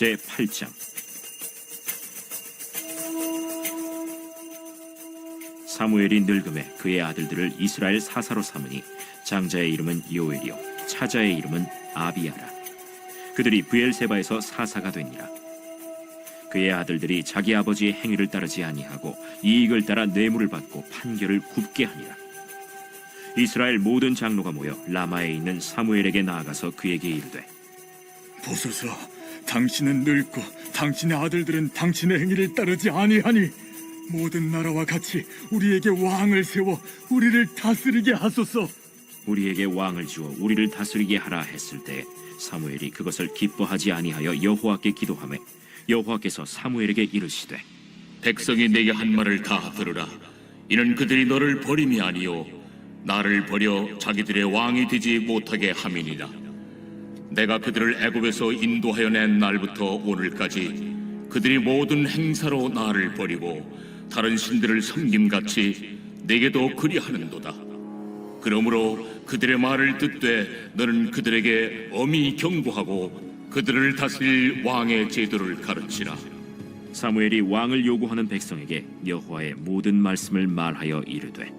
제8장. 사무엘이 늙음에 그의 아들들을 이스라엘 사사로 삼으니 장자의 이름은 요엘이요 차자의 이름은 아비야라. 그들이 브엘세바에서 사사가 되니라. 그의 아들들이 자기 아버지의 행위를 따르지 아니하고 이익을 따라 뇌물을 받고 판결을 굽게 하니라. 이스라엘 모든 장로가 모여 라마에 있는 사무엘에게 나아가서 그에게 이르되, 보소서, 당신은 늙고 당신의 아들들은 당신의 행위를 따르지 아니하니 모든 나라와 같이 우리에게 왕을 세워 우리를 다스리게 하소서. 우리에게 왕을 주어 우리를 다스리게 하라 했을 때 사무엘이 그것을 기뻐하지 아니하여 여호와께 기도하매 여호와께서 사무엘에게 이르시되, 백성이 내게 한 말을 다 들으라. 이는 그들이 너를 버림이 아니요 나를 버려 자기들의 왕이 되지 못하게 함이니라. 내가 그들을 애굽에서 인도하여 낸 날부터 오늘까지 그들이 모든 행사로 나를 버리고 다른 신들을 섬김같이 내게도 그리하는도다. 그러므로 그들의 말을 듣되 너는 그들에게 엄히 경고하고 그들을 다스릴 왕의 제도를 가르치라. 사무엘이 왕을 요구하는 백성에게 여호와의 모든 말씀을 말하여 이르되,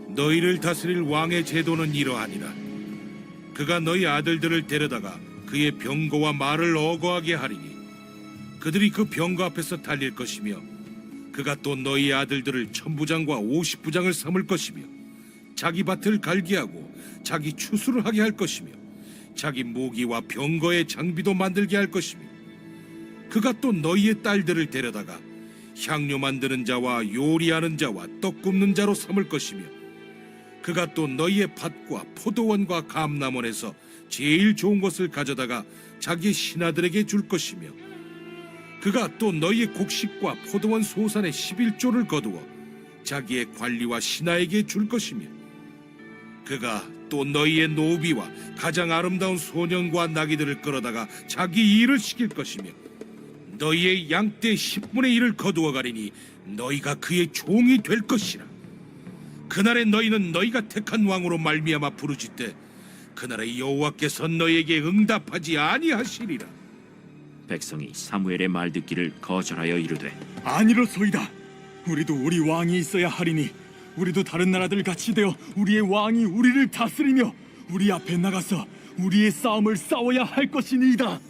너희를 다스릴 왕의 제도는 이러하니라. 그가 너희 아들들을 데려다가 그의 병거와 말을 어거하게 하리니 그들이 그 병거 앞에서 달릴 것이며 그가 또 너희 아들들을 천부장과 50부장을 삼을 것이며 자기 밭을 갈게 하고 자기 추수를 하게 할 것이며 자기 무기와 병거의 장비도 만들게 할 것이며 그가 또 너희의 딸들을 데려다가 향료 만드는 자와 요리하는 자와 떡 굽는 자로 삼을 것이며 그가 또 너희의 밭과 포도원과 감람원에서 제일 좋은 것을 가져다가 자기의 신하들에게 줄 것이며 그가 또 너희의 곡식과 포도원 소산의 11조를 거두어 자기의 관리와 신하에게 줄 것이며 그가 또 너희의 노비와 가장 아름다운 소년과 나귀들을 끌어다가 자기 일을 시킬 것이며 너희의 양떼 10분의 1을 거두어 가리니 너희가 그의 종이 될 것이라. 그날에 너희는 너희가 택한 왕으로 말미암아 부르짖되 그날에 여호와께서 너희에게 응답하지 아니하시리라. 백성이 사무엘의 말 듣기를 거절하여 이르되, 아니로소이다. 우리도 우리 왕이 있어야 하리니 우리도 다른 나라들 같이 되어 우리의 왕이 우리를 다스리며 우리 앞에 나가서 우리의 싸움을 싸워야 할 것이니이다.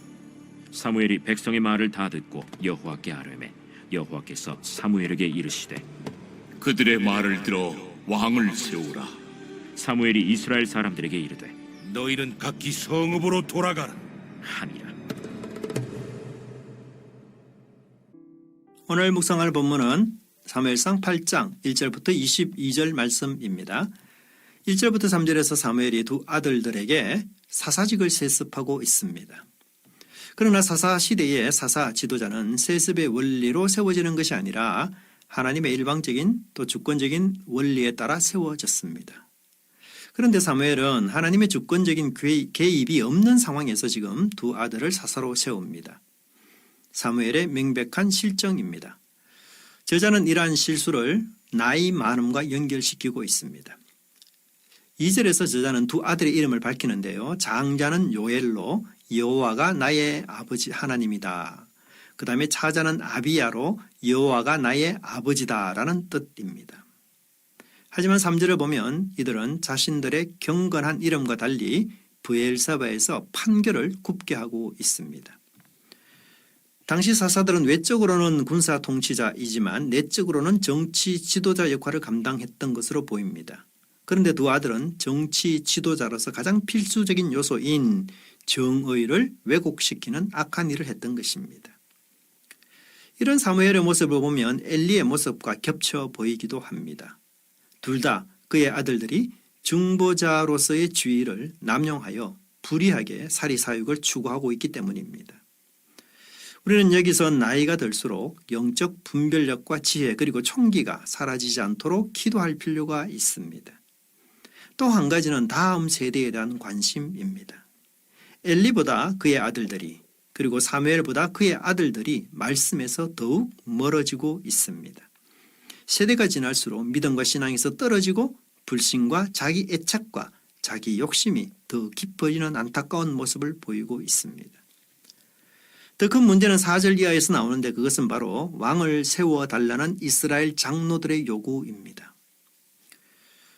사무엘이 백성의 말을 다 듣고 여호와께 아뢰매 여호와께서 사무엘에게 이르시되, 그들의 말을 들어 왕을 세우라. 사무엘이 이스라엘 사람들에게 이르되 너희는 각기 성읍으로 돌아가라 하니라. 오늘 묵상할 본문은 사무엘상 8장 1절부터 22절 말씀입니다. 1절부터 3절에서 사무엘이 두 아들들에게 사사직을 세습하고 있습니다. 그러나 사사 시대의 사사 지도자는 세습의 원리로 세워지는 것이 아니라 하나님의 일방적인 또 주권적인 원리에 따라 세워졌습니다. 그런데 사무엘은 하나님의 주권적인 개입이 없는 상황에서 지금 두 아들을 사사로 세웁니다. 사무엘의 명백한 실정입니다. 저자는 이러한 실수를 나이 많음과 연결시키고 있습니다. 2절에서 저자는 두 아들의 이름을 밝히는데요. 장자는 요엘로 여호와가 나의 아버지 하나님이다. 그 다음에 차자는 아비야로 여호와가 나의 아버지다라는 뜻입니다. 하지만 3절을 보면 이들은 자신들의 경건한 이름과 달리 브엘세바에서 판결을 굽게 하고 있습니다. 당시 사사들은 외적으로는 군사 통치자이지만 내적으로는 정치 지도자 역할을 감당했던 것으로 보입니다. 그런데 두 아들은 정치 지도자로서 가장 필수적인 요소인 정의를 왜곡시키는 악한 일을 했던 것입니다. 이런 사무엘의 모습을 보면 엘리의 모습과 겹쳐 보이기도 합니다. 둘 다 그의 아들들이 중보자로서의 지위를 남용하여 불의하게 사리사욕을 추구하고 있기 때문입니다. 우리는 여기서 나이가 들수록 영적 분별력과 지혜 그리고 총기가 사라지지 않도록 기도할 필요가 있습니다. 또 한 가지는 다음 세대에 대한 관심입니다. 엘리보다 그의 아들들이 그리고 사무엘보다 그의 아들들이 말씀에서 더욱 멀어지고 있습니다. 세대가 지날수록 믿음과 신앙에서 떨어지고 불신과 자기 애착과 자기 욕심이 더 깊어지는 안타까운 모습을 보이고 있습니다. 더 큰 문제는 4절 이하에서 나오는데 그것은 바로 왕을 세워달라는 이스라엘 장로들의 요구입니다.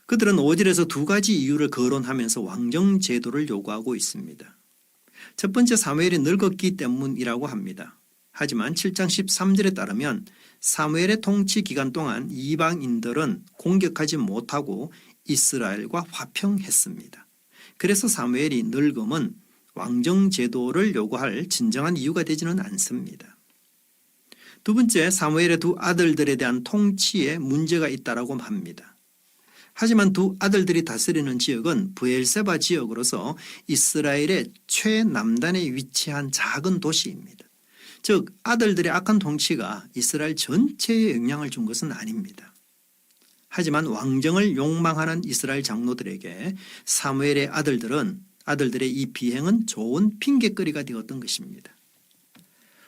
그들은 5절에서 두 가지 이유를 거론하면서 왕정 제도를 요구하고 있습니다. 첫 번째, 사무엘이 늙었기 때문이라고 합니다. 하지만 7장 13절에 따르면 사무엘의 통치 기간 동안 이방인들은 공격하지 못하고 이스라엘과 화평했습니다. 그래서 사무엘이 늙음은 왕정 제도를 요구할 진정한 이유가 되지는 않습니다. 두 번째, 사무엘의 두 아들들에 대한 통치에 문제가 있다고 합니다. 하지만 두 아들들이 다스리는 지역은 브엘세바 지역으로서 이스라엘의 최남단에 위치한 작은 도시입니다. 즉 아들들의 악한 통치가 이스라엘 전체에 영향을 준 것은 아닙니다. 하지만 왕정을 욕망하는 이스라엘 장로들에게 사무엘의 아들들의 이 비행은 좋은 핑계거리가 되었던 것입니다.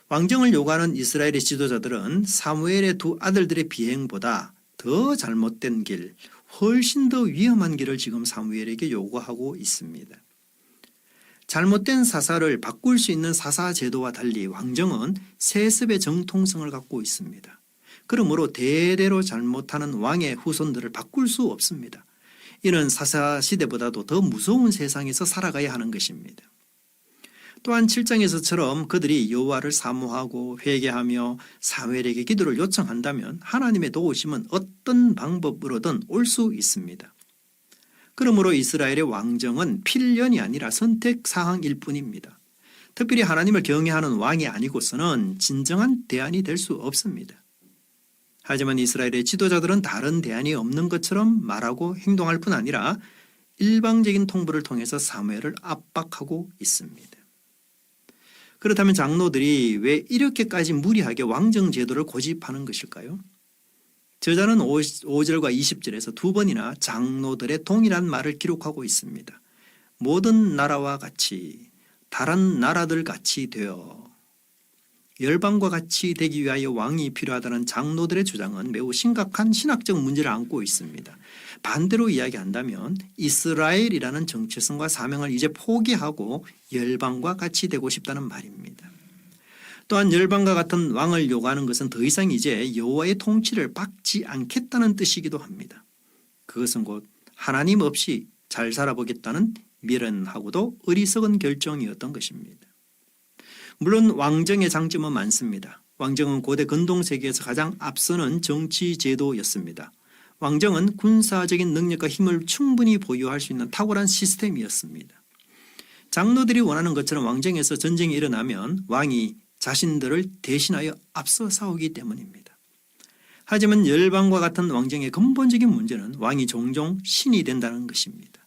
왕정을 요구하는 이스라엘의 지도자들은 사무엘의 두 아들들의 비행보다 더 잘못된 길, 훨씬 더 위험한 길을 지금 사무엘에게 요구하고 있습니다. 잘못된 사사를 바꿀 수 있는 사사 제도와 달리 왕정은 세습의 정통성을 갖고 있습니다. 그러므로 대대로 잘못하는 왕의 후손들을 바꿀 수 없습니다. 이는 사사 시대보다도 더 무서운 세상에서 살아가야 하는 것입니다. 또한 7장에서처럼 그들이 여호와를 사모하고 회개하며 사무엘에게 기도를 요청한다면 하나님의 도우심은 어떤 방법으로든 올 수 있습니다. 그러므로 이스라엘의 왕정은 필연이 아니라 선택사항일 뿐입니다. 특별히 하나님을 경외하는 왕이 아니고서는 진정한 대안이 될 수 없습니다. 하지만 이스라엘의 지도자들은 다른 대안이 없는 것처럼 말하고 행동할 뿐 아니라 일방적인 통보를 통해서 사무엘을 압박하고 있습니다. 그렇다면 장로들이 왜 이렇게까지 무리하게 왕정 제도를 고집하는 것일까요? 저자는 5절과 20절에서 두 번이나 장로들의 동일한 말을 기록하고 있습니다. 모든 나라와 같이, 다른 나라들 같이 되어 열방과 같이 되기 위하여 왕이 필요하다는 장로들의 주장은 매우 심각한 신학적 문제를 안고 있습니다. 반대로 이야기한다면 이스라엘이라는 정체성과 사명을 이제 포기하고 열방과 같이 되고 싶다는 말입니다. 또한 열방과 같은 왕을 요구하는 것은 더 이상 이제 여호와의 통치를 받지 않겠다는 뜻이기도 합니다. 그것은 곧 하나님 없이 잘 살아보겠다는 미련하고도 어리석은 결정이었던 것입니다. 물론 왕정의 장점은 많습니다. 왕정은 고대 근동세계에서 가장 앞서는 정치 제도였습니다. 왕정은 군사적인 능력과 힘을 충분히 보유할 수 있는 탁월한 시스템이었습니다. 장로들이 원하는 것처럼 왕정에서 전쟁이 일어나면 왕이 자신들을 대신하여 앞서 싸우기 때문입니다. 하지만 열방과 같은 왕정의 근본적인 문제는 왕이 종종 신이 된다는 것입니다.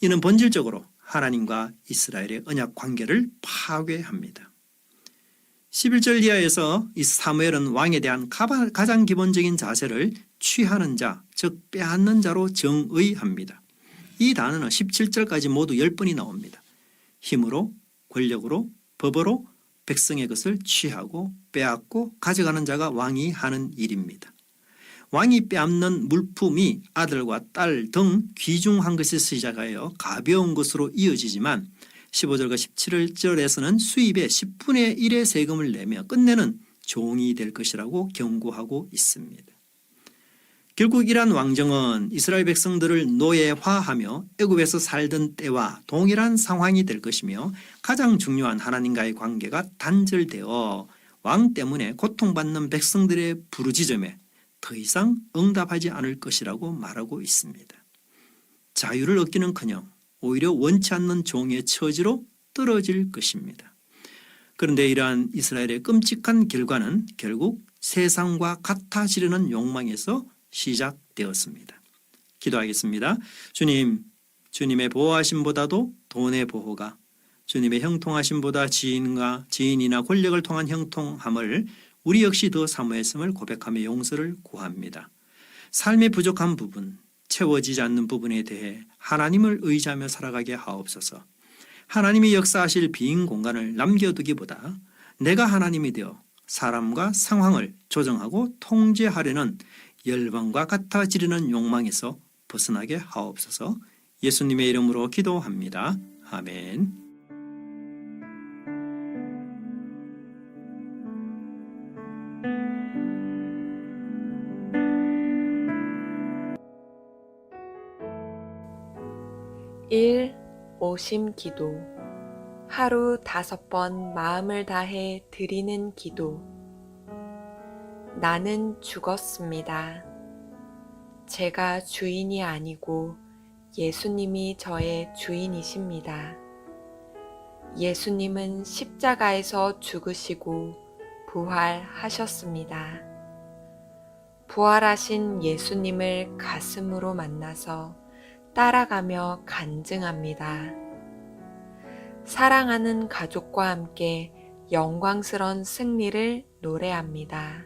이는 본질적으로 하나님과 이스라엘의 언약 관계를 파괴합니다. 11절 이하에서 이 사무엘은 왕에 대한 가장 기본적인 자세를 취하는 자, 즉 빼앗는 자로 정의합니다. 이 단어는 17절까지 모두 10번이 나옵니다. 힘으로, 권력으로, 법으로 백성의 것을 취하고 빼앗고 가져가는 자가 왕이 하는 일입니다. 왕이 빼앗는 물품이 아들과 딸 등 귀중한 것에 시작하여 가벼운 것으로 이어지지만 15절과 17절에서는 수입의 10분의 1의 세금을 내며 끝내는 종이 될 것이라고 경고하고 있습니다. 결국 이러한 왕정은 이스라엘 백성들을 노예화하며 애굽에서 살던 때와 동일한 상황이 될 것이며 가장 중요한 하나님과의 관계가 단절되어 왕 때문에 고통받는 백성들의 부르짖음에 더 이상 응답하지 않을 것이라고 말하고 있습니다. 자유를 얻기는커녕 오히려 원치 않는 종의 처지로 떨어질 것입니다. 그런데 이러한 이스라엘의 끔찍한 결과는 결국 세상과 같아지려는 욕망에서 시작되었습니다. 기도하겠습니다. 주님, 주님의 보호하심보다도 돈의 보호가, 주님의 형통하심보다 지인이나 권력을 통한 형통함을 우리 역시 더 사모했음을 고백하며 용서를 구합니다. 삶의 부족한 부분, 채워지지 않는 부분에 대해 하나님을 의지하며 살아가게 하옵소서. 하나님이 역사하실 빈 공간을 남겨두기보다 내가 하나님이 되어 사람과 상황을 조정하고 통제하려는 열방과 같아지려는 욕망에서 벗어나게 하옵소서. 예수님의 이름으로 기도합니다. 아멘. 1. 오심 기도. 하루 5번 마음을 다해 드리는 기도. 나는 죽었습니다. 제가 주인이 아니고 예수님이 저의 주인이십니다. 예수님은 십자가에서 죽으시고 부활하셨습니다. 부활하신 예수님을 가슴으로 만나서 따라가며 간증합니다. 사랑하는 가족과 함께 영광스러운 승리를 노래합니다.